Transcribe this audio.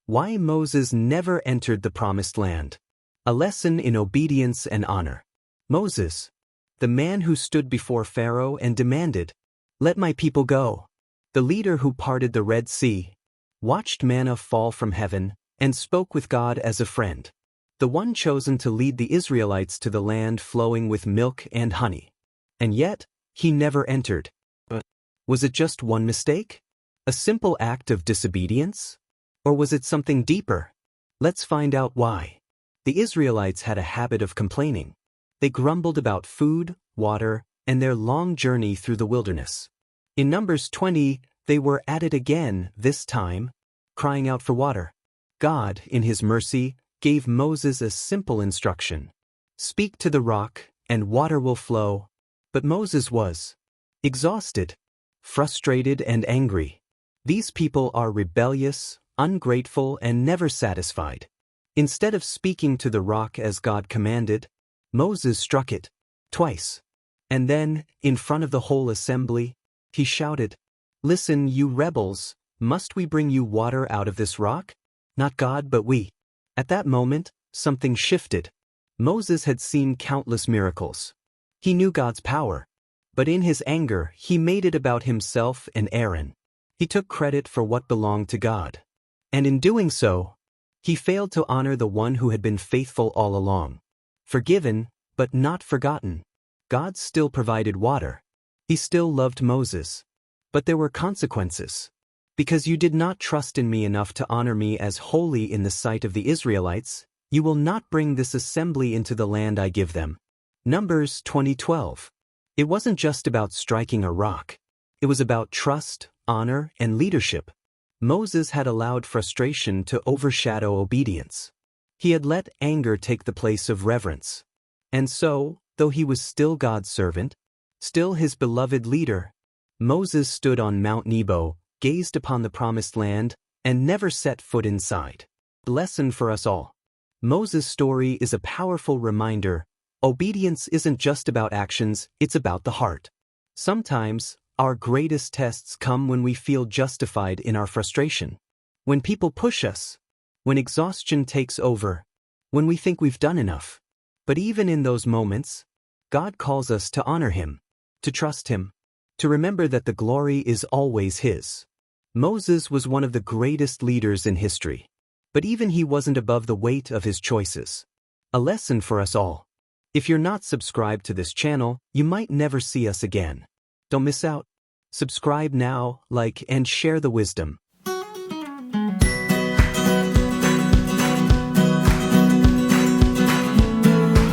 Why Moses never entered the Promised Land. A lesson in obedience and honor. Moses, the man who stood before Pharaoh and demanded, "Let my people go." The leader who parted the Red Sea, watched manna fall from heaven, and spoke with God as a friend. The one chosen to lead the Israelites to the land flowing with milk and honey. And yet, he never entered. Was it just one mistake? A simple act of disobedience? Or was it something deeper? Let's find out why. The Israelites had a habit of complaining. They grumbled about food, water, and their long journey through the wilderness. In Numbers 20, they were at it again, this time, crying out for water. God, in His mercy, gave Moses a simple instruction. Speak to the rock, and water will flow. But Moses was exhausted, frustrated, and angry. These people are rebellious, ungrateful, and never satisfied. Instead of speaking to the rock as God commanded, Moses struck it, twice. And then, in front of the whole assembly, he shouted, "Listen, you rebels, must we bring you water out of this rock? Not God but we." At that moment, something shifted. Moses had seen countless miracles. He knew God's power. But in his anger, he made it about himself and Aaron. He took credit for what belonged to God. And in doing so, he failed to honor the one who had been faithful all along. Forgiven, but not forgotten. God still provided water. He still loved Moses. But there were consequences. Because you did not trust in me enough to honor me as holy in the sight of the Israelites, you will not bring this assembly into the land I give them. Numbers 20:12. It wasn't just about striking a rock. It was about trust, honor, and leadership. Moses had allowed frustration to overshadow obedience. He had let anger take the place of reverence. And so, though he was still God's servant, still His beloved leader, Moses stood on Mount Nebo, gazed upon the Promised Land, and never set foot inside. Lesson for us all. Moses' story is a powerful reminder. Obedience isn't just about actions, it's about the heart. Sometimes, our greatest tests come when we feel justified in our frustration. When people push us. When exhaustion takes over. When we think we've done enough. But even in those moments, God calls us to honor Him, to trust Him, to remember that the glory is always His. Moses was one of the greatest leaders in history. But even he wasn't above the weight of his choices. A lesson for us all. If you're not subscribed to this channel, you might never see us again. Don't miss out. Subscribe now, like, and share the wisdom.